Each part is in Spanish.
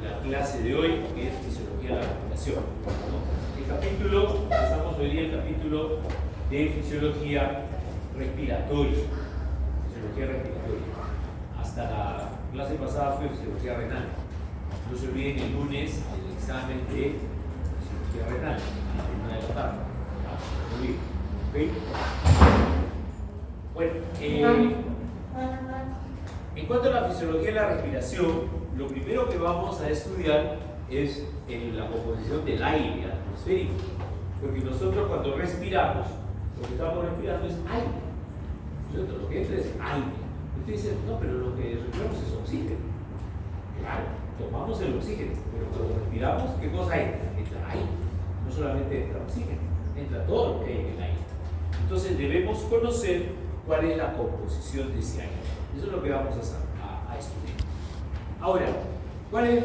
La clase de hoy, que es Fisiología de la Respiración, ¿no? El capítulo, empezamos hoy día el capítulo de Fisiología Respiratoria. Fisiología respiratoria. Hasta la clase pasada fue Fisiología Renal. No se olviden el lunes el examen de Fisiología Renal, a la 1 de la tarde. Muy bien. ¿Ok? Bueno, en cuanto a la fisiología de la respiración, lo primero que vamos a estudiar es la composición del aire atmosférico. Porque nosotros cuando respiramos, lo que estamos respirando es aire. Nosotros lo que entra es aire. Ustedes dicen, no, pero lo que respiramos es oxígeno. Claro, tomamos el oxígeno, pero cuando respiramos, ¿qué cosa entra? Entra aire. No solamente entra oxígeno, entra todo lo que hay en el aire. Entonces debemos conocer cuál es la composición de ese aire. Eso es lo que vamos a estudiar. Ahora, ¿cuál es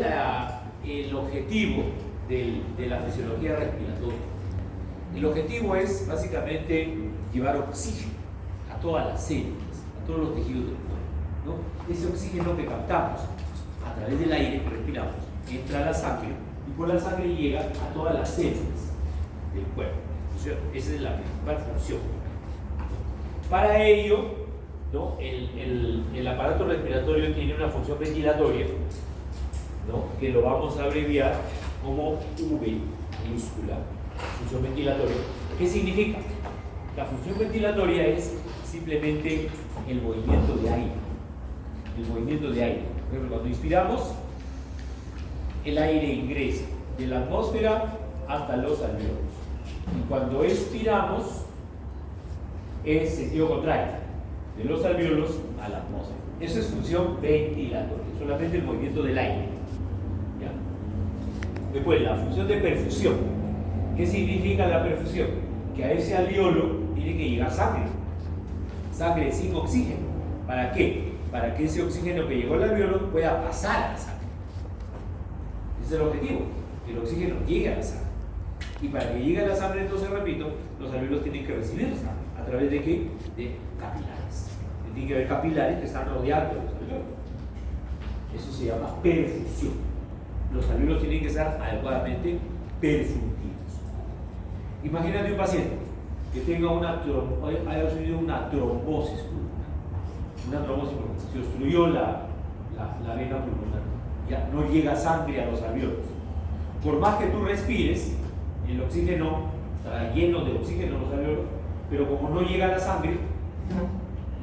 el objetivo de la fisiología respiratoria? El objetivo es básicamente llevar oxígeno a todas las células, a todos los tejidos del cuerpo, ¿no? Ese oxígeno que captamos a través del aire que respiramos entra a la sangre y por la sangre llega a todas las células del cuerpo, ¿no es cierto? Esa es la principal función. Para ello, ¿no? El aparato respiratorio tiene una función ventilatoria, ¿no? Que lo vamos a abreviar como V minúscula, función ventilatoria. ¿Qué significa? La función ventilatoria es simplemente el movimiento de aire. El movimiento de aire. Por ejemplo, cuando inspiramos, el aire ingresa de la atmósfera hasta los alvéolos. Y cuando expiramos, es sentido contrario, de los alvéolos a la atmósfera. Eso es función ventilatoria, solamente el movimiento del aire. ¿Ya? Después, la función de perfusión. ¿Qué significa la perfusión? Que a ese alvéolo tiene que llegar sangre. Sangre sin oxígeno. ¿Para qué? Para que ese oxígeno que llegó al alvéolo pueda pasar a la sangre. Ese es el objetivo, que el oxígeno llegue a la sangre. Y para que llegue a la sangre, entonces repito, los alvéolos tienen que recibir sangre. ¿A través de qué? De capilares. Tiene que haber capilares que están rodeando los alvéolos. Eso se llama perfusión. Los alvéolos tienen que estar adecuadamente perfundidos. Imagínate un paciente que tenga haya tenido una trombosis pulmonar. Una trombosis porque se obstruyó la vena pulmonar. Ya no llega sangre a los alvéolos. Por más que tú respires, el oxígeno estará lleno de oxígeno en los alvéolos, pero como no llega la sangre,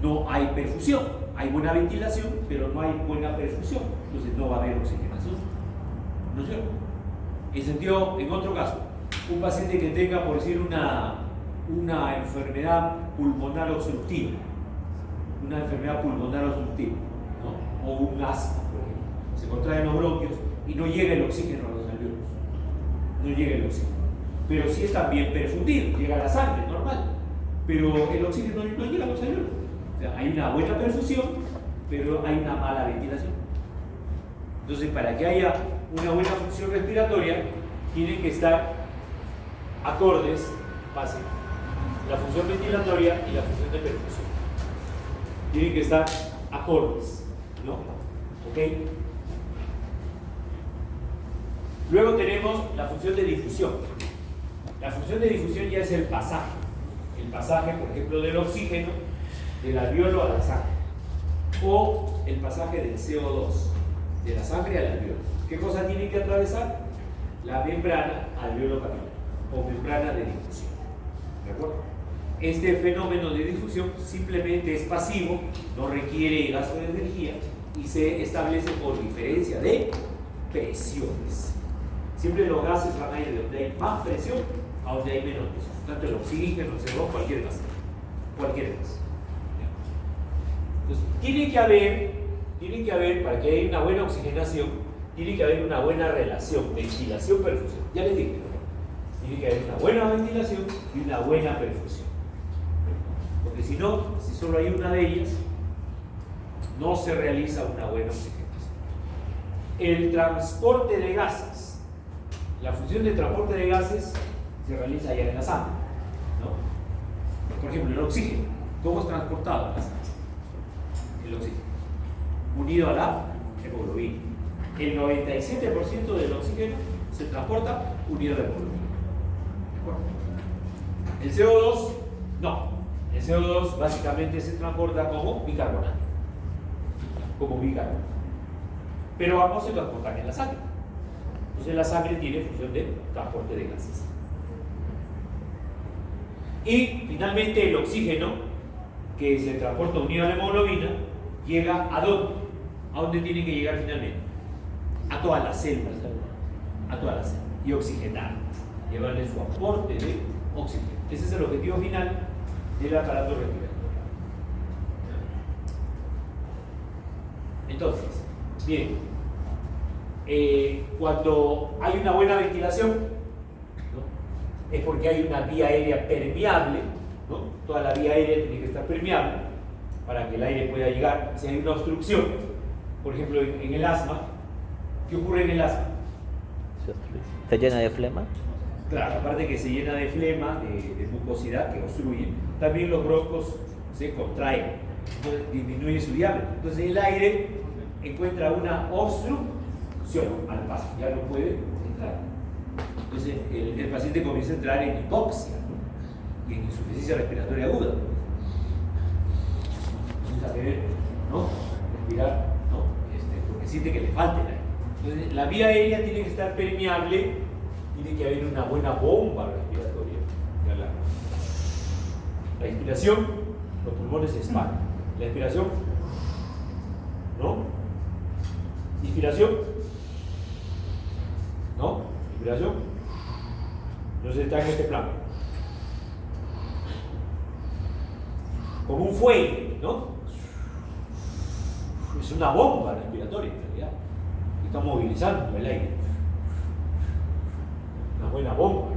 no hay perfusión. Hay buena ventilación, pero no hay buena perfusión. Entonces no va a haber oxigenación. ¿No es cierto? En otro caso, un paciente que tenga, por decir, una enfermedad pulmonar obstructiva, ¿no? O un asma, por ejemplo. Se contraen los bronquios y no llega el oxígeno a los alvéolos. No llega el oxígeno. Pero sí está bien perfundido, llega la sangre, normal. Pero el oxígeno no llega a los alvéolos. O sea, hay una buena perfusión, pero hay una mala ventilación. Entonces, para que haya una buena función respiratoria, tienen que estar acordes, la función ventilatoria y la función de perfusión. Tienen que estar acordes, ¿no? ¿Ok? Luego tenemos la función de difusión. La función de difusión ya es el pasaje. El pasaje, por ejemplo, del oxígeno del alvéolo a la sangre. O el pasaje del CO2 de la sangre al alvéolo. ¿Qué cosa tiene que atravesar? La membrana alveolo-capilar o membrana de difusión. ¿De acuerdo? Este fenómeno de difusión simplemente es pasivo, no requiere gasto de energía y se establece por diferencia de presiones. Siempre los gases van a ir de donde hay más presión a donde hay menos presión. Tanto el oxígeno, el CO2, cualquier gas. Entonces, tiene que haber, para que haya una buena oxigenación, tiene que haber una buena relación, ventilación-perfusión. Ya les dije, ¿no? Tiene que haber una buena ventilación y una buena perfusión. Porque si no, si solo hay una de ellas, no se realiza una buena oxigenación. El transporte de gases. La función de transporte de gases se realiza ya en la sangre, ¿no? Por ejemplo, el oxígeno. ¿Cómo es transportado en la sangre? El oxígeno. Unido a la hemoglobina. el 97% del oxígeno se transporta unidad de hemoglobina. El CO2, no. El CO2 básicamente se transporta como bicarbonato. Como bicarbonato. Pero ambos se transportan en la sangre. Entonces la sangre tiene función de transporte de gases. Y finalmente el oxígeno, que se transporta unido a la hemoglobina, llega ¿a dónde? ¿A dónde tiene que llegar finalmente? A todas las células. A todas las células. Y oxigenar. Llevarle su aporte de oxígeno. Ese es el objetivo final del aparato respiratorio. Entonces, bien, cuando hay una buena ventilación, ¿no? Es porque hay una vía aérea permeable, ¿no? Toda la vía aérea tiene que estar permeable para que el aire pueda llegar. Si hay una obstrucción, por ejemplo en el asma, ¿qué ocurre en el asma? ¿Se llena de flema? Claro, aparte que se llena de flema, de mucosidad que obstruye, también los broncos se contraen, entonces disminuye su diámetro. Entonces el aire encuentra una obstrucción al paso, ya no puede entrar. Entonces el paciente comienza a entrar en hipoxia, ¿no? Y en insuficiencia respiratoria aguda. Comienza a querer, ¿no? Respirar, ¿no? Porque siente que le falta el aire. Entonces la vía aérea tiene que estar permeable. Tiene que haber una buena bomba respiratoria. La inspiración, los pulmones se expanden. La expiración, ¿no? Inspiración, ¿no? Inspiración. Entonces está en este plano. Como un fuelle, ¿no? Es una bomba respiratoria en realidad. Está movilizando el aire. Una buena bomba.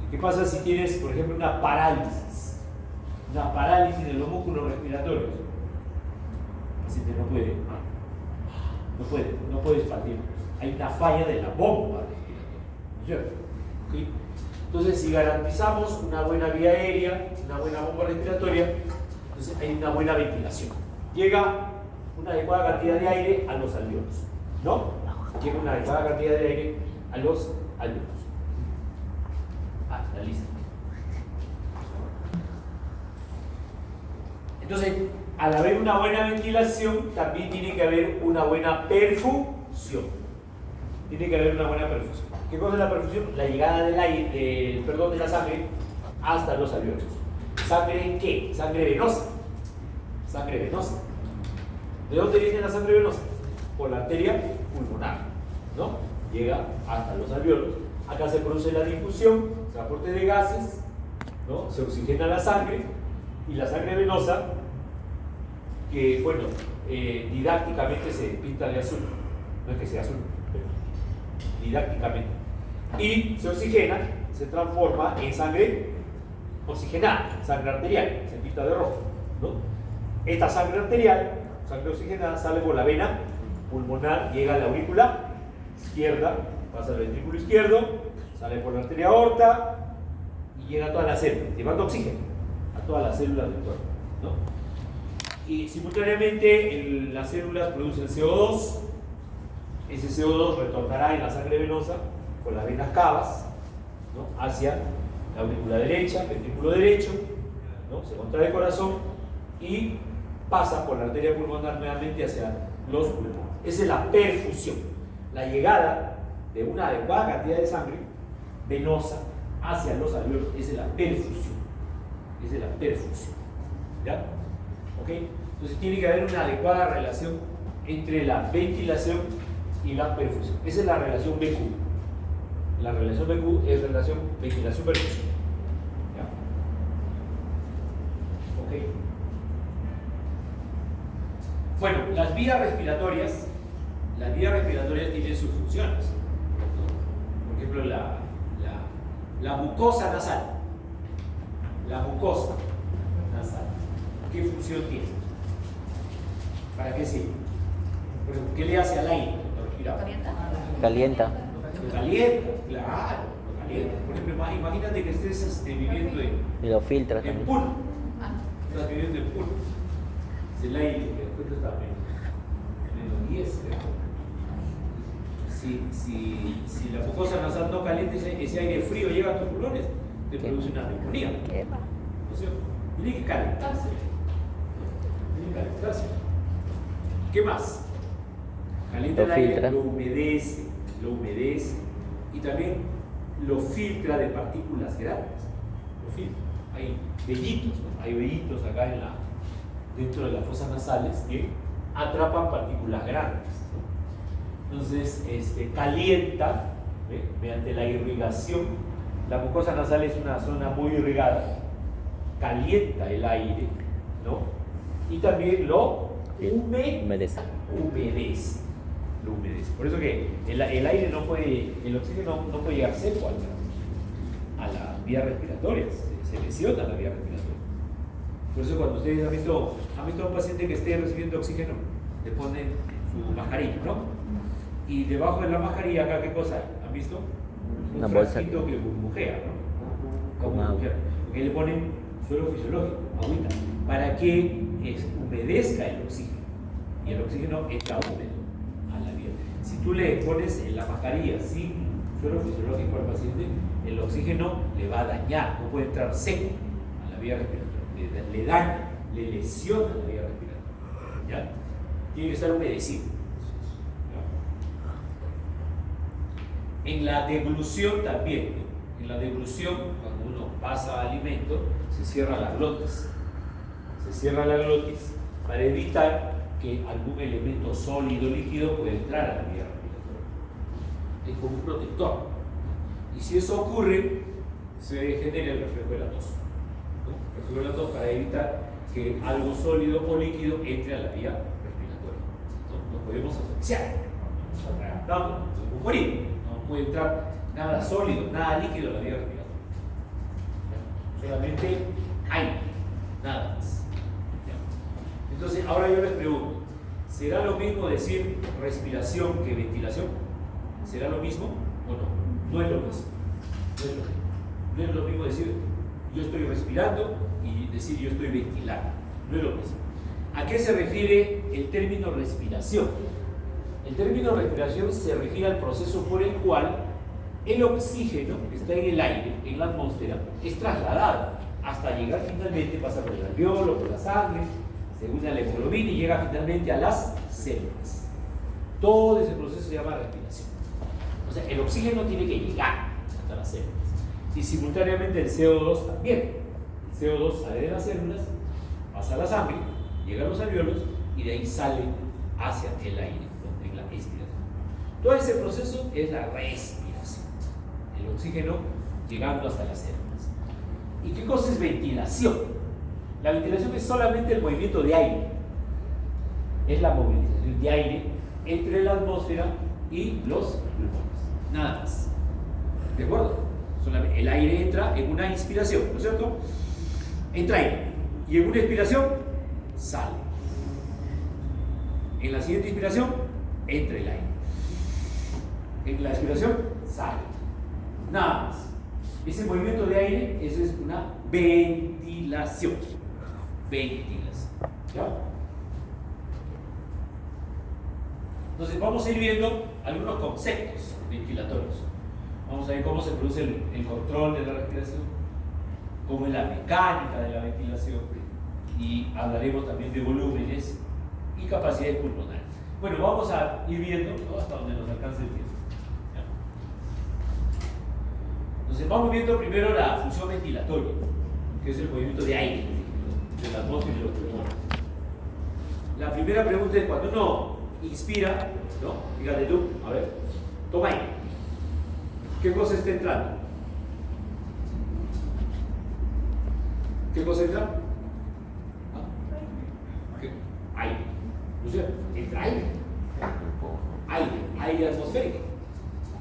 ¿Qué pasa si tienes, por ejemplo, una parálisis? Una parálisis de los músculos respiratorios. El paciente no puede expandir. Hay una falla de la bomba respiratoria. ¿Cierto? ¿Sí? Entonces, si garantizamos una buena vía aérea, una buena bomba respiratoria, entonces hay una buena ventilación. Llega una adecuada cantidad de aire a los alveolos, ¿no? Llega una adecuada cantidad de aire a los alveolos. La lista. Entonces, al haber una buena ventilación, también tiene que haber una buena perfusión. Tiene que haber una buena perfusión. ¿Qué cosa es la perfusión? La llegada del aire, de la sangre hasta los alveolos. ¿Sangre qué? Sangre venosa. Sangre venosa. ¿De dónde viene la sangre venosa? Por la arteria pulmonar, ¿no? Llega hasta los alveolos. Acá se produce la difusión, transporte de gases, ¿no? Se oxigena la sangre y la sangre venosa, que bueno, didácticamente se pinta de azul, no es que sea azul, pero didácticamente, y se oxigena, se transforma en sangre oxigenada, sangre arterial, se pinta de rojo, ¿no? Esta sangre arterial, sangre oxigenada, sale por la vena pulmonar, llega a la aurícula izquierda, pasa al ventrículo izquierdo, sale por la arteria aorta y llega a todas las células, llevando oxígeno a todas las células del cuerpo, ¿no? Y simultáneamente las células producen CO2, ese CO2 retornará en la sangre venosa por las venas cavas, ¿no? Hacia la aurícula derecha, ventrículo derecho, ¿no? Se contrae el corazón y pasa por la arteria pulmonar nuevamente hacia los pulmones. Esa es la perfusión, la llegada de una adecuada cantidad de sangre venosa hacia los alveolos. Esa es la perfusión. Esa es la perfusión. ¿Ya? ¿Ok? Entonces tiene que haber una adecuada relación entre la ventilación y la perfusión. Esa es la relación BQ. La relación BQ es relación ventilación-perfusión. ¿Ya? ¿Ok? Bueno, las vías respiratorias tienen sus funciones. Por ejemplo, la mucosa nasal. La mucosa nasal. ¿Qué función tiene? ¿Para qué sirve? Por ejemplo, ¿qué le hace al aire cuando respiramos? Calienta. Lo calienta, claro, lo calienta. Por ejemplo, imagínate que estés viviendo Y lo filtra en también. Puno. Estás viviendo en Puno. Es el aire que después está menos 10, creo. si la mucosa nasal no caliente, ese aire frío llega a tus pulmones, te produce una neumonía. ¿No es cierto? Tiene que calentarse. Tiene que calentarse. ¿Qué más? Calienta el aire, lo humedece y también lo filtra de partículas grandes. Lo filtra. Hay vellitos, ¿no? Hay vellitos acá dentro de las fosas nasales que atrapan partículas grandes, ¿no? Entonces, calienta, ¿ve? Mediante la irrigación. La mucosa nasal es una zona muy irrigada, calienta el aire, ¿no? Y también lo humedece. Lo humedece. Por eso que el aire no puede, el oxígeno no puede llegar seco a la vía respiratoria, se lesiona la vía respiratoria. Por eso cuando ustedes han visto a un paciente que esté recibiendo oxígeno, le ponen su mascarilla, ¿no? Y debajo de la mascarilla acá, ¿qué cosa hay? ¿Han visto? Una bolsa que burbujea, ¿no? Como burbujea. Porque le ponen suelo fisiológico, agüita, para que humedezca el oxígeno. Y el oxígeno está húmedo a la vía. Si tú le pones en la mascarilla sin suelo fisiológico al paciente, el oxígeno le va a dañar, no puede entrar seco a la vía respiratoria, le daña, le lesiona la vía respiratoria, ¿ya? Tiene que estar humedecido, ¿ya? En la deglución también, ¿no? En la deglución, cuando uno pasa alimento, se cierra la glotis, para evitar que algún elemento sólido líquido pueda entrar a la vía respiratoria. Es como un protector. Y si eso ocurre, se genera el reflejo de la tos, ¿no? El reflejo de la tos para evitar que algo sólido o líquido entre a la vía respiratoria, ¿no? Nos podemos asfixiar, nos atragantamos, nos podemos morir, no puede entrar nada sólido, nada líquido a la vía respiratoria. Solamente aire, nada más. Entonces, ahora yo les pregunto, ¿será lo mismo decir respiración que ventilación? ¿Será lo mismo o no? No es lo mismo. No es lo mismo decir yo estoy respirando y decir yo estoy ventilando. No es lo mismo. ¿A qué se refiere el término respiración? El término respiración se refiere al proceso por el cual el oxígeno que está en el aire, en la atmósfera, es trasladado hasta llegar finalmente, pasa por el alveolo, por la sangre, se une a la hemoglobina y llega finalmente a las células. Todo ese proceso se llama respiración. O sea, el oxígeno tiene que llegar hasta las células. Y simultáneamente el CO2 también. El CO2 sale de las células, pasa a la sangre, llega a los alveolos y de ahí sale hacia el aire, ¿no? En la expiración. Todo ese proceso es la respiración. El oxígeno llegando hasta las células. ¿Y qué cosa es ventilación? La ventilación es solamente el movimiento de aire. Es la movilización de aire entre la atmósfera y los pulmones. Nada más. ¿De acuerdo? Solamente el aire entra en una inspiración, ¿no es cierto? Entra aire. Y en una expiración sale. En la siguiente inspiración entra el aire. En la expiración sale. Nada más. Ese movimiento de aire, eso es una ventilación. ¿Ya? Entonces vamos a ir viendo algunos conceptos ventilatorios. Vamos a ver cómo se produce el control de la respiración, cómo es la mecánica de la ventilación, y hablaremos también de volúmenes y capacidades pulmonares. Bueno, vamos a ir viendo, ¿no? Hasta donde nos alcance el tiempo. ¿Ya? Entonces vamos viendo primero la función ventilatoria, que es el movimiento de aire de la atmósfera y los pulmones. La primera pregunta es cuando uno inspira, ¿no? Fíjate tú, a ver, toma aire. ¿Qué cosa está entrando? ¿Qué cosa entra? ¿Ah? Aire. ¿No es cierto? Entra aire. Aire atmosférico.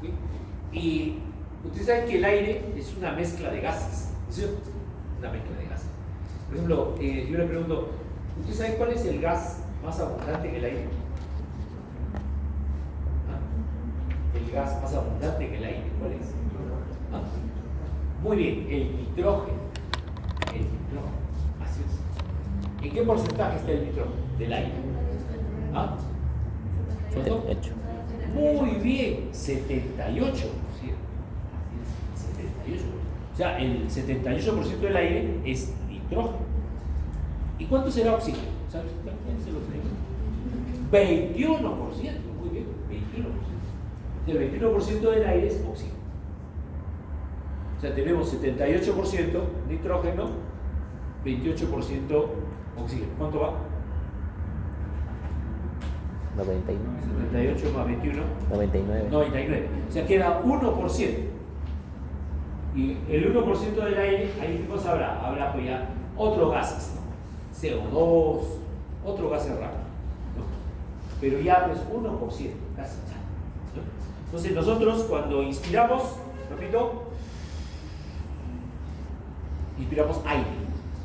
¿Sí? Y ustedes saben que el aire es una mezcla de gases, ¿no es cierto? Una mezcla de gases. Por ejemplo, yo le pregunto, ¿usted sabe cuál es el gas más abundante en el aire? ¿Ah? El gas más abundante en el aire, ¿cuál es? ¿Ah? Muy bien, el nitrógeno. El nitrógeno, así es. ¿En qué porcentaje está el nitrógeno del aire? ¿Ah? 78. Muy bien, 78%. 78%. O sea, el 78% del aire es nitrógeno. ¿Y cuánto será oxígeno? ¿Sabes cuánto es el oxígeno? 21%. Muy bien, 21%. El 21% del aire es oxígeno. O sea, tenemos 78% nitrógeno, 28% oxígeno. ¿Cuánto va? 99. 78 más 21. 99. 99. O sea, queda 1%. Y el 1% del aire, ahí qué cosa habrá? Habrá pues ya otros gases, ¿no? CO2, otros gases raros, ¿no? Pero ya pues 1%, casi nada, ¿no? Entonces nosotros cuando inspiramos, repito, inspiramos aire.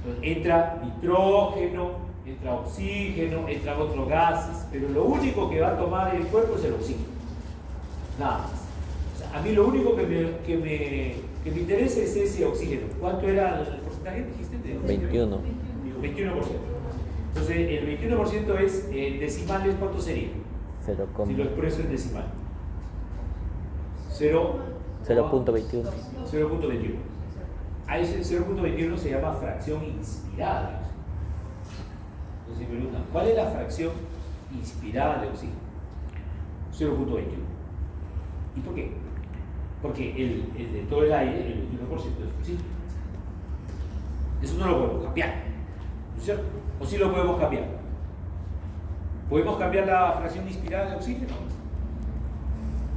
Entonces entra nitrógeno, entra oxígeno, entran otros gases, pero lo único que va a tomar el cuerpo es el oxígeno. Nada más. O sea, a mí lo único que me interesa es ese oxígeno. ¿Cuánto era el porcentaje? ¿Dijiste? De 21. 21%. Entonces, el 21% es en decimales, ¿cuánto sería? 0, Si lo expreso en decimal. 0.21. 0.21. A ese 0.21 se llama fracción inspirada. Entonces me preguntan, ¿cuál es la fracción inspirada de oxígeno? 0.21. ¿Y por qué? Porque el de todo el aire, el 21% es oxígeno. Eso no lo podemos cambiar, ¿no es cierto? ¿O sí lo podemos cambiar? ¿Podemos cambiar la fracción inspirada de oxígeno?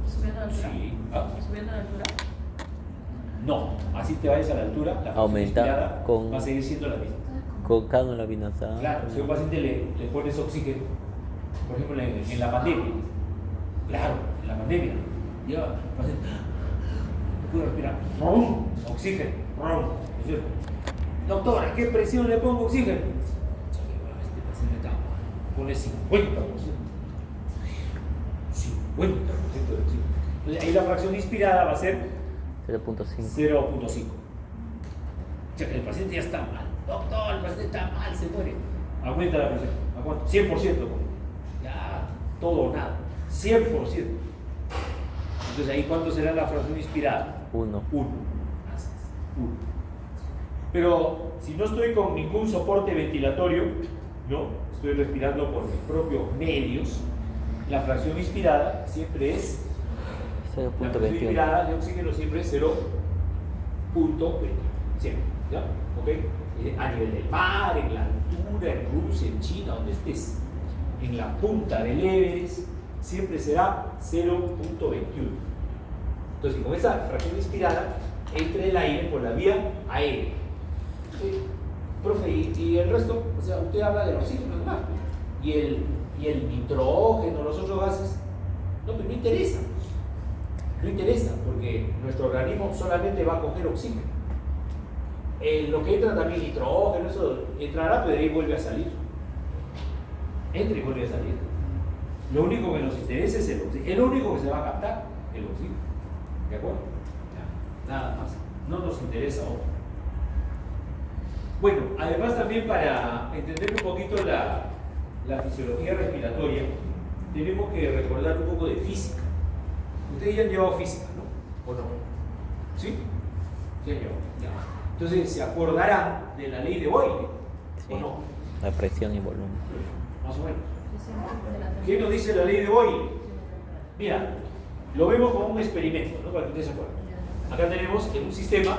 ¿Subiendo la altura? Sí. ¿Ah? ¿Subiendo la altura? No, así te vayas a la altura, la fracción Aumenta inspirada con- va a seguir siendo la misma. Con cada una vinazada. Claro, si a un paciente le pones oxígeno, por ejemplo en la pandemia, claro, en la pandemia, ya el paciente no puede respirar, ¡rum! Oxígeno, ¡rum! ¿No es cierto? Doctor, ¿a qué presión le pongo oxígeno? Este paciente está mal, pone 50%. 50% de oxígeno. Entonces, ahí la fracción inspirada va a ser 0.5. 0.5. O sea que el paciente ya está mal. Doctor, el paciente está mal, se muere. Aumenta la presión. ¿A cuánto? 100%. Ya, todo o nada. 100%. Entonces ahí, ¿cuánto será la fracción inspirada? 1. 1. Pero si no estoy con ningún soporte ventilatorio, ¿no? Estoy respirando por mis propios medios, la fracción inspirada siempre es, la fracción 0.21. inspirada de oxígeno siempre es 0.20. Siempre, ¿ya? ¿Ok? A nivel del mar, en la altura, en Rusia, en China, donde estés, en la punta del Everest, siempre será 0.21. Entonces, con esa fracción inspirada, entra el aire por la vía aérea. ¿Sí? Profe, ¿y el resto? O sea, usted habla del oxígeno, ¿no? Y el nitrógeno, los otros gases, no, pero no interesa. No interesa, porque nuestro organismo solamente va a coger oxígeno. Lo que entra también nitrógeno, eso entrará, pero de ahí vuelve a salir. Entra y vuelve a salir. Lo único que nos interesa es el oxígeno. Es lo único que se va a captar, el oxígeno. ¿De acuerdo? Ya, nada más. No nos interesa otro. Bueno, además también para entender un poquito la fisiología respiratoria, tenemos que recordar un poco de física. Ustedes ya han llevado física, ¿no? ¿O no? ¿Sí? Sí han llevado. Ya. Entonces, ¿se acordarán de la ley de Boyle? Sí. ¿O no? La presión y volumen. Más o menos. ¿Qué nos dice la ley de Boyle? Mira, lo vemos como un experimento, ¿no? Para que ustedes se acuerden. Acá tenemos en un sistema,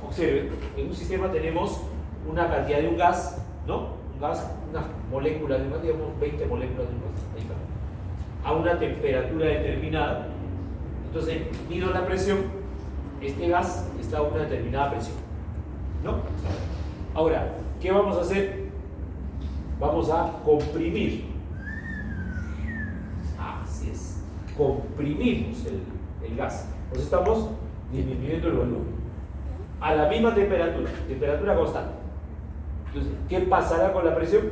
observen, en un sistema tenemos una cantidad de un gas, ¿no? Un gas, unas moléculas de un gas, digamos 20 moléculas de un gas, ahí está, a una temperatura determinada. Entonces, mido la presión, este gas está a una determinada presión, ¿no? Ahora, ¿qué vamos a hacer? Vamos a comprimir. Así es, comprimimos el gas. Pues estamos disminuyendo el volumen a la misma temperatura constante. Entonces, ¿qué pasará con la presión?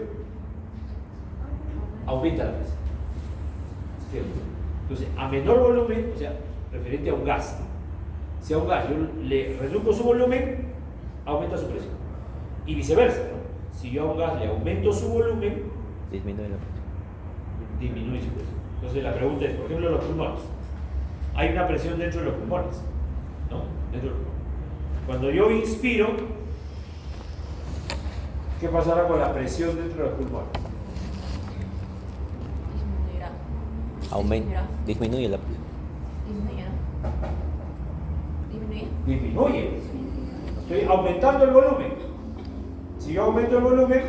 Aumenta la presión. ¿Cierto? Entonces, a menor volumen, o sea, referente a un gas, ¿no? Si a un gas yo le reduzco su volumen, aumenta su presión. Y viceversa, ¿no? Si yo a un gas le aumento su volumen, Disminuye la presión. disminuye su presión. Entonces la pregunta es, por ejemplo, los pulmones. Hay una presión dentro de los pulmones, ¿no? Dentro de los pulmones. Cuando yo inspiro, ¿qué pasará con la presión dentro de los pulmones? Disminuirá. Aumenta, disminuye la presión. Disminuye. Disminuye. Estoy aumentando el volumen. Si yo aumento el volumen,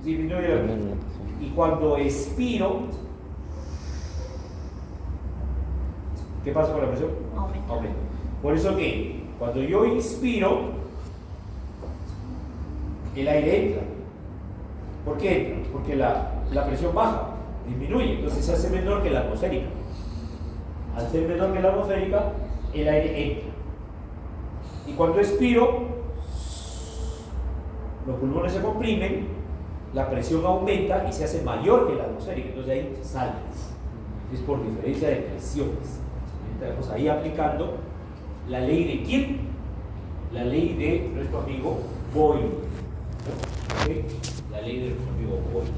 disminuye la presión. Y cuando expiro, ¿qué pasa con la presión? Aumenta. Aumenta. Por eso que cuando yo inspiro, el aire entra. ¿Por qué entra? Porque la presión baja, disminuye, entonces se hace menor que la atmosférica. Al ser menor que la atmosférica, el aire entra. Y cuando expiro, los pulmones se comprimen, la presión aumenta y se hace mayor que la atmosférica, entonces ahí sale. Es por diferencia de presiones. Estamos ahí aplicando la ley de ¿quién? La ley de nuestro amigo Boyle. ¿Okay? La ley de nuestro amigo Boyle.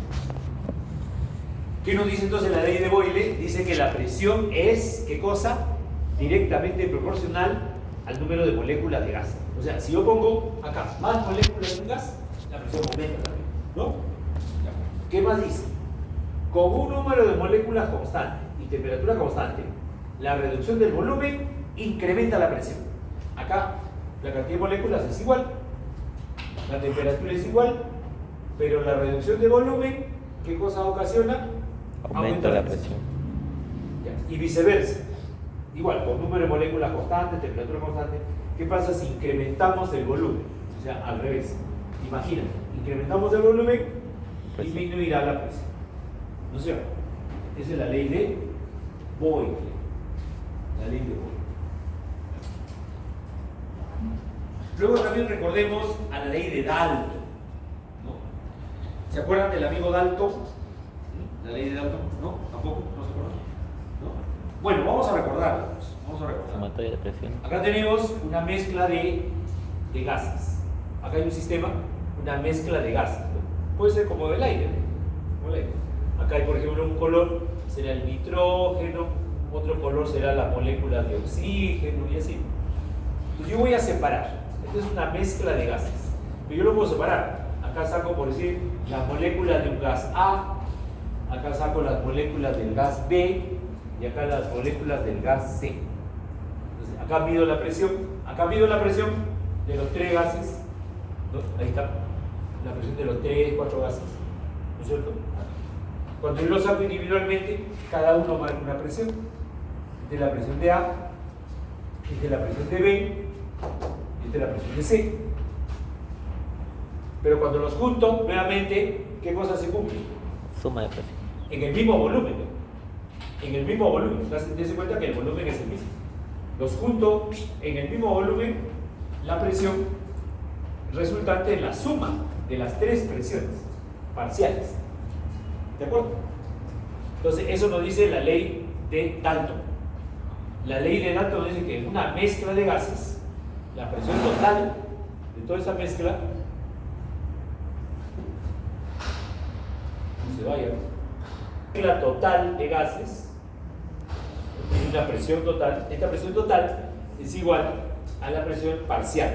¿Qué nos dice entonces la ley de Boyle? Dice que la presión es, ¿qué cosa? Directamente proporcional al número de moléculas de gas. O sea, si yo pongo acá más moléculas de un gas, la presión aumenta también, ¿no? ¿Qué más dice? Con un número de moléculas constante y temperatura constante, la reducción del volumen incrementa la presión. Acá la cantidad de moléculas es igual, la temperatura es igual, pero la reducción de volumen, ¿qué cosa ocasiona? Aumenta la presión. Ya. Y viceversa. Igual, con número de moléculas constante, temperatura constante, ¿qué pasa si incrementamos el volumen? O sea, al revés. Imagínate, incrementamos el volumen, disminuirá la presión. ¿No es cierto? Esa es la ley de Boyle. La ley de Boyle. Luego también recordemos a la ley de Dalton, ¿no? ¿Se acuerdan del amigo Dalton? ¿La ley de Dalton? ¿No? ¿Tampoco? ¿No se acuerdan? ¿No? Bueno, vamos a recordarla. Vamos a recordar. Sumatoria de presión. Acá tenemos una mezcla de gases. Acá hay un sistema, una mezcla de gases, ¿no? Puede ser como el aire, ¿no? Como el aire. Acá hay, por ejemplo, un color, será el nitrógeno, otro color será la molécula de oxígeno y así. Entonces yo voy a separar. Esto es una mezcla de gases. Pero yo lo puedo separar. Acá saco, por decir, las moléculas de un gas A, acá saco las moléculas del gas B y acá las moléculas del gas C. Entonces, acá mido la presión de los tres gases, ¿no? Ahí está, la presión de los 3, 4 gases, ¿no es cierto? Cuando yo los saco individualmente, cada uno marca una presión. Esta es la presión de A, esta es la presión de B, esta es la presión de C. Pero cuando los junto, nuevamente, ¿qué cosa se cumple? Suma de presión. En el mismo volumen, ¿no? En el mismo volumen. Dense cuenta que el volumen es el mismo. Los junto en el mismo volumen, la presión resultante en la suma de las tres presiones parciales. ¿De acuerdo? Entonces, eso nos dice la ley de Dalton. La ley de Dalton dice que en una mezcla de gases, la presión total de toda esa mezcla, no se vaya, la total de gases, tiene una presión total. Esta presión total es igual a la presión parcial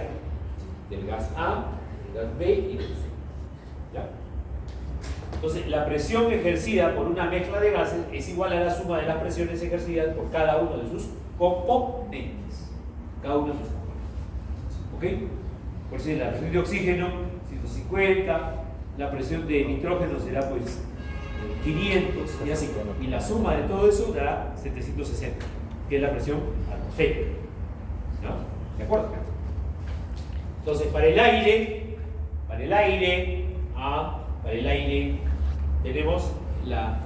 del gas A, del gas B y del C. ¿Ya? Entonces, la presión ejercida por una mezcla de gases es igual a la suma de las presiones ejercidas por cada uno de sus componentes. Cada uno de sus componentes. ¿Ok? Por si la presión de oxígeno, 150, la presión de nitrógeno será pues 500 y así. Y la suma de todo eso dará 760, que es la presión atmosférica. ¿No? ¿De acuerdo? Entonces, para el aire, tenemos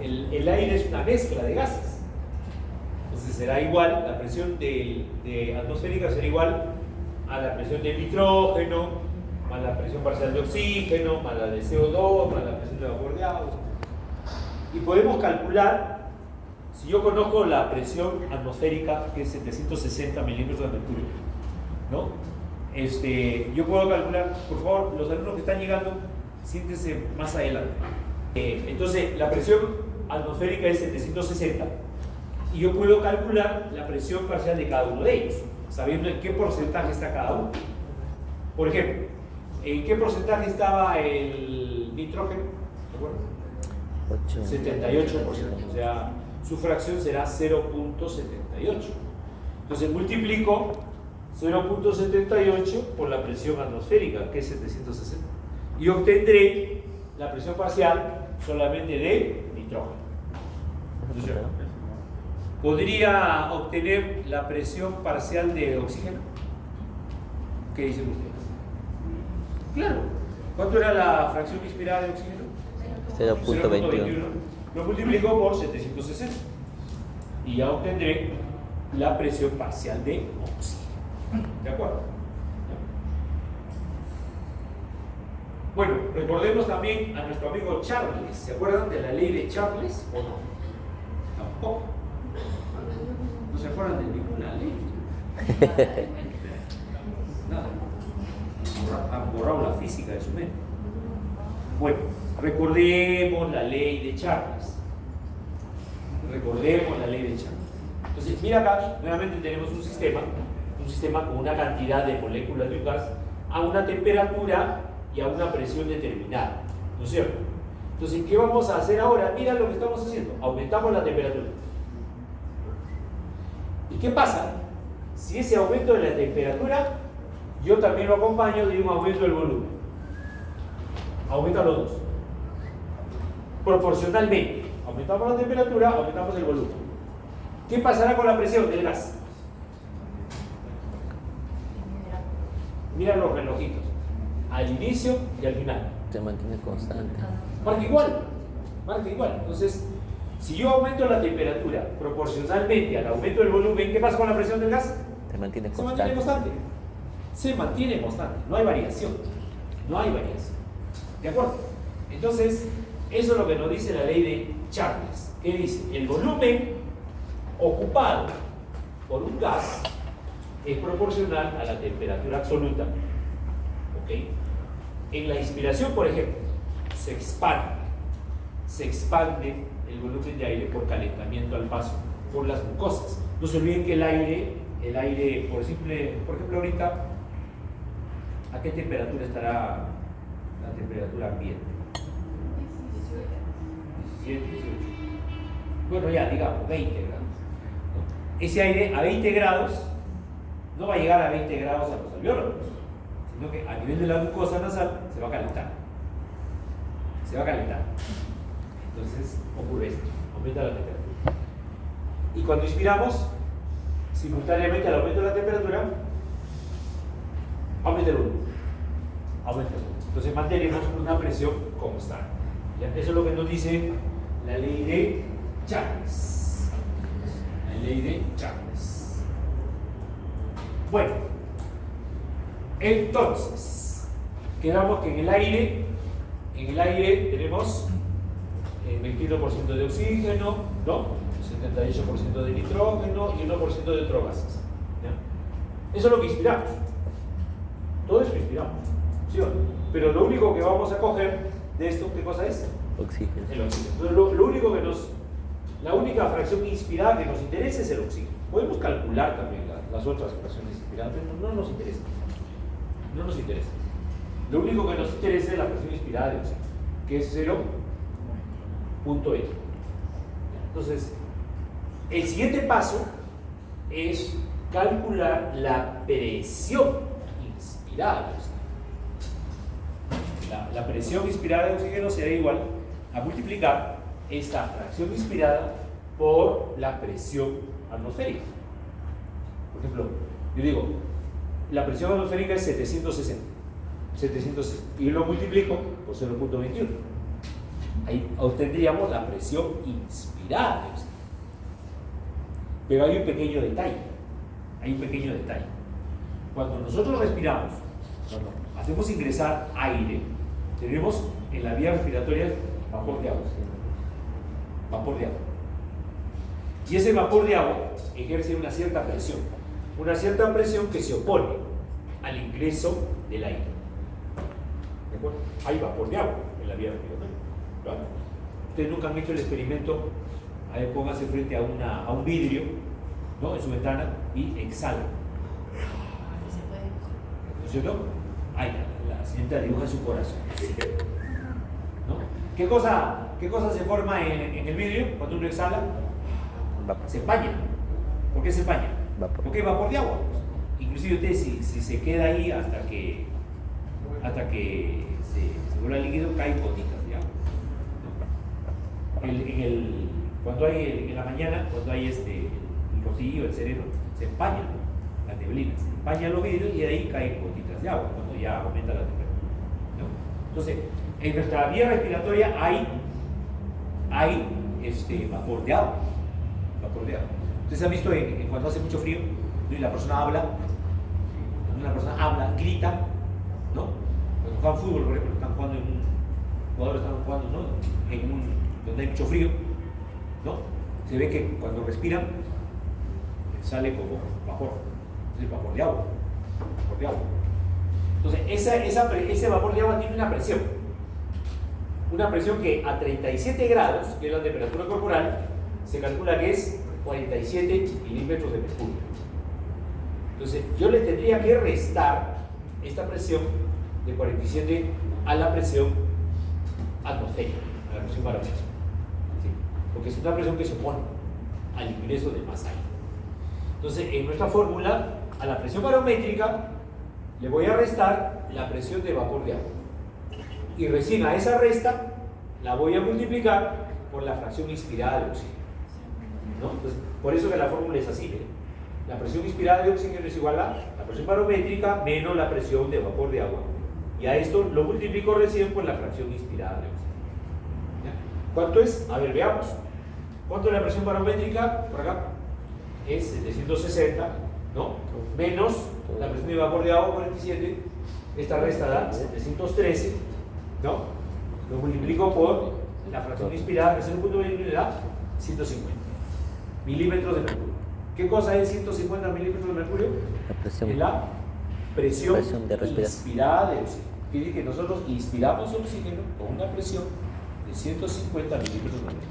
el aire es una mezcla de gases. Entonces será igual, la presión de atmosférica será igual a la presión de nitrógeno, más la presión parcial de oxígeno, más la de CO2, más la presión de vapor de agua. Y podemos calcular, si yo conozco la presión atmosférica, que es 760 milímetros de mercurio, ¿no? Yo puedo calcular, por favor, los alumnos que están llegando, siéntense más adelante. Entonces, la presión atmosférica es 760 y yo puedo calcular la presión parcial de cada uno de ellos, sabiendo en qué porcentaje está cada uno. Por ejemplo, ¿en qué porcentaje estaba el nitrógeno? ¿Recuerdas? 78%, o sea, su fracción será 0.78. Entonces multiplico 0.78 por la presión atmosférica, que es 760, y obtendré la presión parcial solamente de nitrógeno. Entonces, ¿podría obtener la presión parcial de oxígeno? ¿Qué dicen ustedes? Claro. ¿Cuánto era la fracción inspirada de oxígeno? 0.21. Lo multiplico por 760 y ya obtendré la presión parcial de oxígeno. ¿De acuerdo? Bueno, recordemos también a nuestro amigo Charles. ¿Se acuerdan de la ley de Charles o no? Tampoco. No se acuerdan de ninguna ley. Nada. Han borrado la física de su mente. Bueno, recordemos la ley de Charles. Recordemos la ley de Charles. Entonces, mira acá, nuevamente tenemos un sistema con una cantidad de moléculas de un gas a una temperatura y a una presión determinada, ¿no es cierto? Entonces, ¿qué vamos a hacer ahora? Mira lo que estamos haciendo, aumentamos la temperatura. ¿Y qué pasa? Si ese aumento de la temperatura, yo también lo acompaño de un aumento del volumen. Aumenta los dos. Proporcionalmente. Aumentamos la temperatura, aumentamos el volumen. ¿Qué pasará con la presión del gas? Mira los relojitos. Al inicio y al final. Se mantiene constante. Marca igual. Marca igual. Entonces, si yo aumento la temperatura proporcionalmente al aumento del volumen, ¿qué pasa con la presión del gas? Se mantiene Se mantiene constante. Se mantiene constante. No hay variación. No hay variación. ¿De acuerdo? Entonces, eso es lo que nos dice la ley de Charles. ¿Qué dice? El volumen ocupado por un gas es proporcional a la temperatura absoluta. ¿Ok? En la inspiración, por ejemplo, se expande el volumen de aire por calentamiento al paso por las mucosas. No se olviden que el aire, por ejemplo, ahorita, ¿a qué temperatura estará la temperatura ambiente? 17, 18. Bueno, ya digamos, 20 grados. Ese aire a 20 grados no va a llegar a 20 grados a los alveolos, sino que a nivel de la mucosa nasal se va a calentar. Se va a calentar. Entonces ocurre esto, aumenta la temperatura. Y cuando inspiramos, simultáneamente al aumento de la temperatura, aumenta el volumen. Aumenta el volumen. Entonces mantenemos una presión constante. ¿Ya? Eso es lo que nos dice la ley de Charles. La ley de Charles. Bueno, entonces, quedamos que en el aire tenemos 21% de oxígeno, ¿no? 78% de nitrógeno y 1% de otros gases. ¿Ya? Eso es lo que inspiramos. Todo eso inspiramos, ¿sí o no? Pero lo único que vamos a coger de esto, ¿qué cosa es? Oxígeno. El oxígeno. Entonces, lo único que la única fracción inspirada que nos interesa es el oxígeno. Podemos calcular también las otras fracciones inspiradas, pero no nos interesa. No nos interesa. Lo único que nos interesa es la fracción inspirada de oxígeno, que es 0.e. Entonces, el siguiente paso es calcular la presión inspirada de oxígeno. La presión inspirada de oxígeno será igual a multiplicar esta fracción inspirada por la presión atmosférica. Por ejemplo, yo digo, la presión atmosférica es 760, y lo multiplico por 0.21. Ahí obtendríamos la presión inspirada de oxígeno. Pero hay un pequeño detalle. Cuando nosotros respiramos, cuando hacemos ingresar aire, tenemos en la vía respiratoria vapor de agua. Y ese vapor de agua ejerce una cierta presión que se opone al ingreso del aire. ¿De acuerdo? Hay vapor de agua en la vía respiratoria, ¿vale? Ustedes nunca han hecho el experimento, a ver, pónganse frente a un vidrio, ¿no? En su ventana y exhalan, Se puede. ¿no es cierto? Ahí la señorita dibuja su corazón, ¿no? ¿Qué cosa se forma en el vidrio cuando uno exhala? Vapor. Se empaña. ¿Por qué se empaña? Vapor. Porque hay vapor de agua. Inclusive usted si se queda ahí hasta que se vuelva líquido, caen gotitas de agua, ¿no? Cuando hay en la mañana, cuando hay el rocío, el sereno, se empaña, ¿no? La neblina, se empañan los vidrios y de ahí caen gotitas de agua cuando ya aumenta la temperatura, ¿no? Entonces, en nuestra vía respiratoria hay vapor de agua. Vapor de agua. Ustedes han visto cuando hace mucho frío, ¿no? Y la persona habla, cuando una persona habla, grita, ¿no? Cuando juegan fútbol, por ejemplo, jugadores están jugando, ¿no? Donde hay mucho frío, ¿no? Se ve que cuando respiran sale como vapor, es el vapor de agua. Vapor de agua. Entonces, ese vapor de agua tiene una presión que a 37 grados, que es la temperatura corporal, se calcula que es 47 milímetros de mercurio. Entonces, yo le tendría que restar esta presión de 47 a la presión atmosférica, a la presión barométrica, ¿sí? Porque es una presión que se opone al ingreso de más aire. Entonces, en nuestra fórmula, a la presión barométrica le voy a restar la presión de vapor de agua. Y recién a esa resta la voy a multiplicar por la fracción inspirada de oxígeno, ¿no? Entonces, por eso que la fórmula es así, ¿eh? La presión inspirada de oxígeno es igual a la presión barométrica menos la presión de vapor de agua. Y a esto lo multiplico recién por la fracción inspirada de oxígeno. ¿Ya? ¿Cuánto es? A ver, veamos. ¿Cuánto es la presión barométrica? Por acá. Es 760, ¿no? Menos la presión de vapor de agua, 47. Esta resta da 713, ¿no? Lo multiplico por la fracción inspirada, que es 0.20, le da 150 milímetros de mercurio. ¿Qué cosa es 150 milímetros de mercurio? La presión. Es la presión de respiración. inspirada de oxígeno. Quiere decir que nosotros inspiramos oxígeno con una presión de 150 milímetros de mercurio.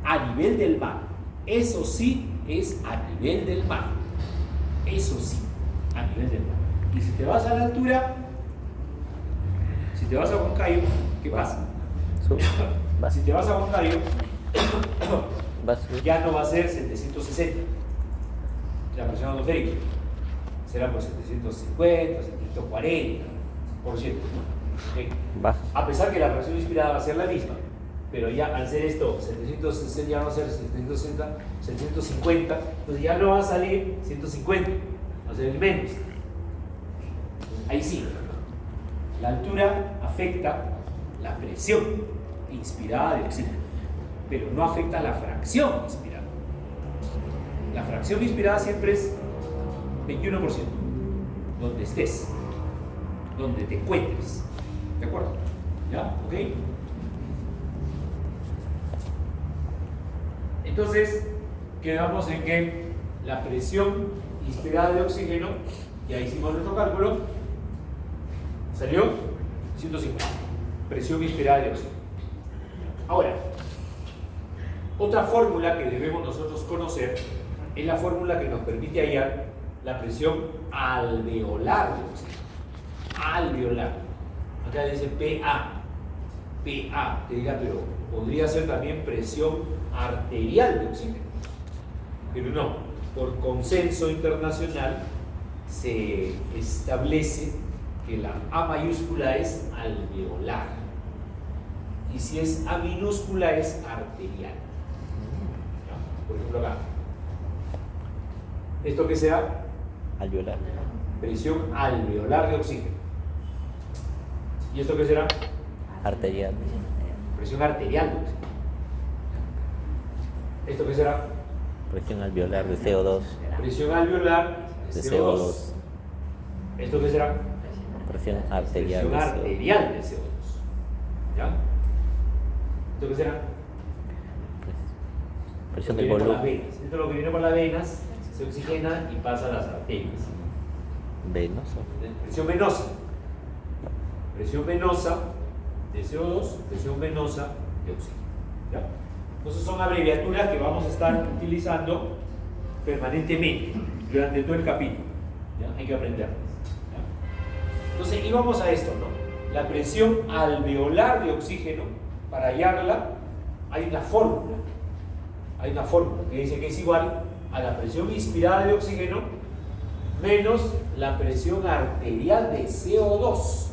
A nivel del mar. Eso sí es a nivel del mar. Eso sí, a nivel del mar. Y si te vas a la altura, si te vas a Huancayo, ¿qué pasa? Sube. Va. Si te vas a Huancayo, Va a subir. ya no va a ser 760 la presión atmosférica, será por 750, 740%, ¿no? Baja. A pesar que la presión inspirada va a ser la misma, pero ya al ser esto 760 ya no va a ser 760, 750, entonces ya no va a salir 150, va a ser el menos. Ahí sí, la altura afecta la presión inspirada de oxígeno, pero no afecta la fracción inspirada. La fracción inspirada siempre es 21%, donde estés, donde te encuentres. ¿De acuerdo? ¿Ya? ¿Ok? Entonces, quedamos en que la presión inspirada de oxígeno, ya hicimos nuestro cálculo, salió 150. Presión inspirada de oxígeno. Ahora, otra fórmula que debemos nosotros conocer es la fórmula que nos permite hallar la presión alveolar de oxígeno. Alveolar. Acá dice PA. PA. Te diga, pero podría ser también presión arterial de oxígeno. Pero no. Por consenso internacional se establece que la A mayúscula es alveolar. Y si es A minúscula es arterial. ¿No? Por ejemplo acá. ¿Esto qué será? Alveolar. Presión alveolar de oxígeno. ¿Y esto qué será? Arterial. Presión arterial de oxígeno. ¿Esto qué será? Presión alveolar de CO2. Presión alveolar de De CO2. CO2. ¿Esto qué será? Presión arterial Presión de CO2. arterial de CO2. ¿Ya? ¿Esto qué será? Presión Lo que del viene por las volumen. venas. Esto es lo que viene por las venas, se oxigena y pasa a las arterias. Venoso. Presión venosa. Presión venosa de CO2, presión venosa de oxígeno. ¿Ya? Entonces son abreviaturas que vamos a estar utilizando permanentemente durante todo el capítulo. ¿Ya? Hay que aprenderlas. ¿Ya? Entonces íbamos a esto, ¿no? La presión alveolar de oxígeno, para hallarla hay una fórmula. Hay una fórmula que dice que es igual a la presión inspirada de oxígeno menos la presión arterial de CO2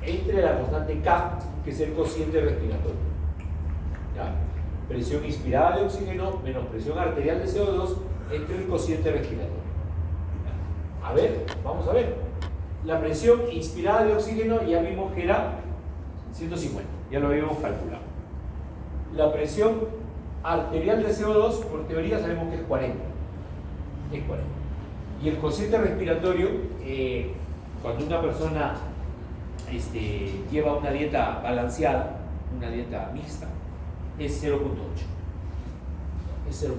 entre la constante K, que es el cociente respiratorio. ¿Ya? Presión inspirada de oxígeno menos presión arterial de CO2 entre el cociente respiratorio. ¿Ya? A ver, vamos a ver. La presión inspirada de oxígeno ya vimos que era 150, ya lo habíamos calculado. La presión arterial de CO2, por teoría sabemos que es 40. Es 40. Y el cociente respiratorio, cuando una persona lleva una dieta balanceada, una dieta mixta, es 0.8. Es 0.8.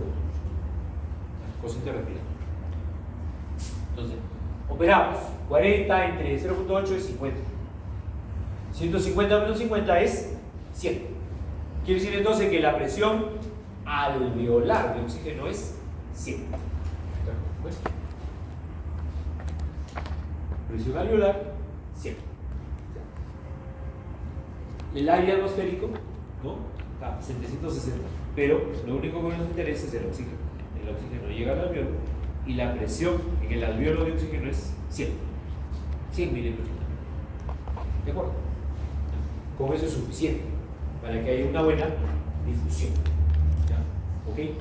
Cociente respiratorio. Entonces, operamos. 40 entre 0.8 es 50. 150 menos 50 es 100. Quiere decir entonces que la presión alveolar de oxígeno es 100. Bueno. Presión alveolar, 100. El aire atmosférico, ¿no? Está 760. Pero lo único que nos interesa es el oxígeno. El oxígeno llega al alveolo y la presión en el alveolo de oxígeno es 100. 100 mililitros. ¿De acuerdo? Con eso es suficiente para que haya una buena difusión. ¿Ya? ¿Ok?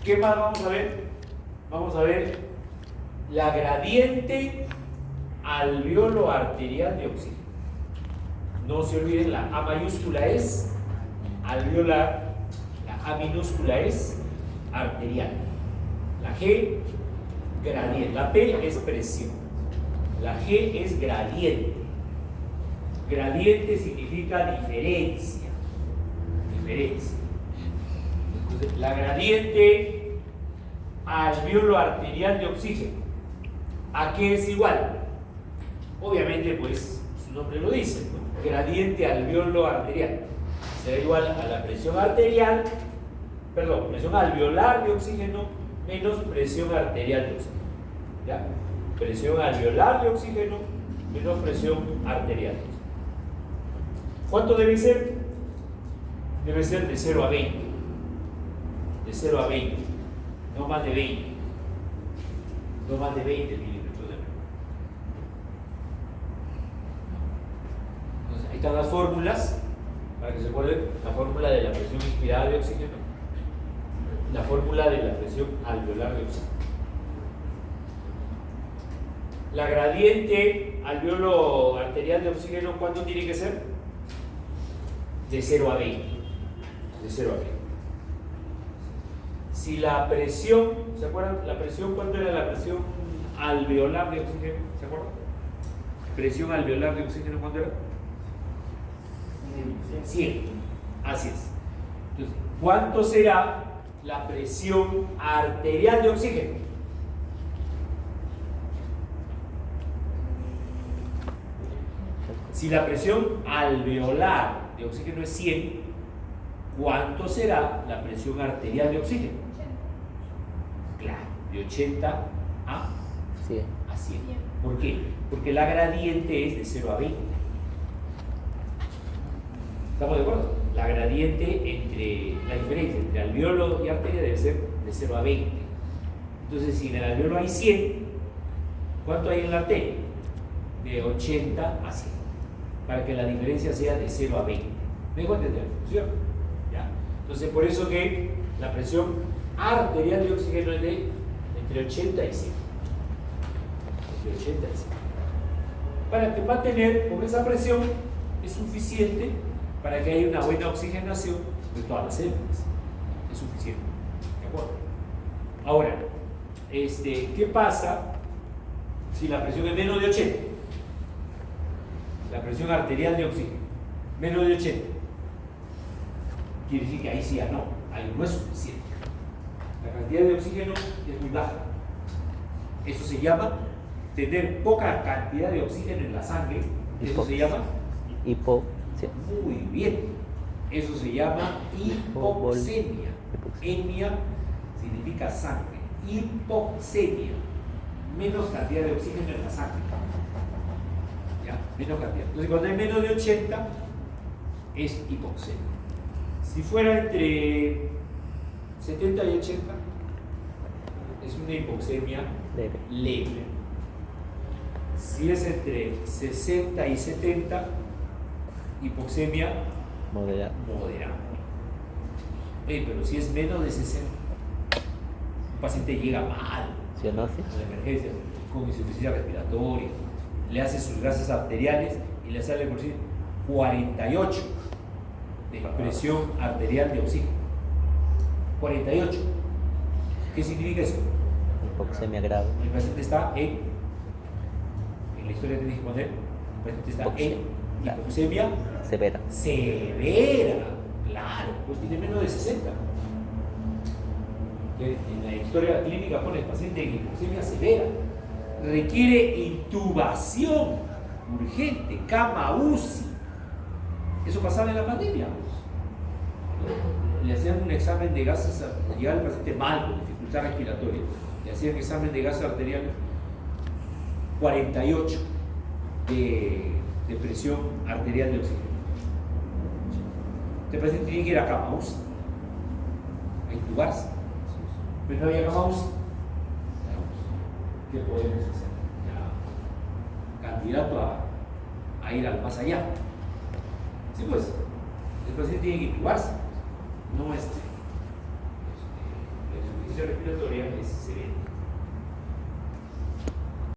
¿Qué más vamos a ver? Vamos a ver la gradiente alveolo arterial de oxígeno. No se olviden, la A mayúscula es alveolar, la A minúscula es arterial, la G gradiente, la P es presión, la G es gradiente. Gradiente significa diferencia. Diferencia. Entonces, la gradiente alveolo arterial de oxígeno, ¿a qué es igual? Obviamente, pues, su nombre lo dice, ¿no? Gradiente alveolo arterial. Será igual a la presión arterial, perdón, presión alveolar de oxígeno menos presión arterial de oxígeno. ¿Ya? Presión alveolar de oxígeno menos presión arterial de oxígeno. ¿Cuánto debe ser? Debe ser de 0 a 20. De 0 a 20. No más de 20. No más de 20 milímetros de mercurio. Entonces, ahí están las fórmulas, para que se acuerden, la fórmula de la presión inspirada de oxígeno, la fórmula de la presión alveolar de oxígeno. La gradiente alveolo arterial de oxígeno, ¿cuánto tiene que ser? De 0 a 20. De 0 a 20. Si la presión, ¿se acuerdan? La presión, ¿cuánto era la presión alveolar de oxígeno? ¿Se acuerdan? Presión alveolar de oxígeno, ¿cuánto era? 100. Así es. Entonces, ¿cuánto será la presión arterial de oxígeno? Si la presión alveolar de oxígeno es 100, ¿cuánto será la presión arterial de oxígeno? Claro, de 80 a 100. ¿Por qué? Porque la gradiente es de 0 a 20. ¿Estamos de acuerdo? La gradiente la diferencia entre alveolo y arteria debe ser de 0 a 20. Entonces, si en el alveolo hay 100, ¿cuánto hay en la arteria? De 80 a 100. Para que la diferencia sea de 0 a 20. ¿Me dejo entender? ¿Sí? ¿Ya? Entonces, por eso que la presión arterial de oxígeno es de entre 80 y 100. Entre 80 y 100. Para que mantener con esa presión es suficiente para que haya una buena oxigenación de todas las células. Es suficiente. ¿De acuerdo? Ahora, ¿qué pasa si la presión es menos de 80? La presión arterial de oxígeno, menos de 80. Quiere decir que ahí sí ya no, ahí no es suficiente. La cantidad de oxígeno es muy baja. Eso se llama tener poca cantidad de oxígeno en la sangre. Eso se llama hipoxia. muy bien. Eso se llama hipoxemia. Emia significa sangre. Hipoxemia. Menos cantidad de oxígeno en la sangre. ¿Ya? Menos cantidad. Entonces, cuando hay menos de 80, es hipoxemia. Si fuera entre 70 y 80, es una hipoxemia leve. Si es entre 60 y 70, hipoxemia Moderado. moderada. Pero si es menos de 60, un paciente llega mal, Cianosis. con emergencia, con insuficiencia respiratoria, le hace sus gases arteriales y le sale por sí 48 de presión arterial de oxígeno. 48. ¿Qué significa eso? Hipoxemia grave. El paciente está en la historia tenéis que poner, el paciente está en hipoxemia Severa. severa, claro, pues tiene menos de 60. Que en la historia clínica pone el paciente en hipoxemia severa, requiere intubación urgente, cama UCI. Eso pasaba en la pandemia. Le hacían un examen de gases, llegaba el paciente mal, con dificultad respiratoria, le hacían examen de gases arteriales, 48 de presión arterial de oxígeno. Este paciente tiene que ir a cama UCI, a intubarse, pero no había cama UCI. ¿Qué podemos hacer? Ya, candidato a ir al más allá. Sí, pues, el paciente tiene que intubarse, no la insuficiencia respiratoria es severa.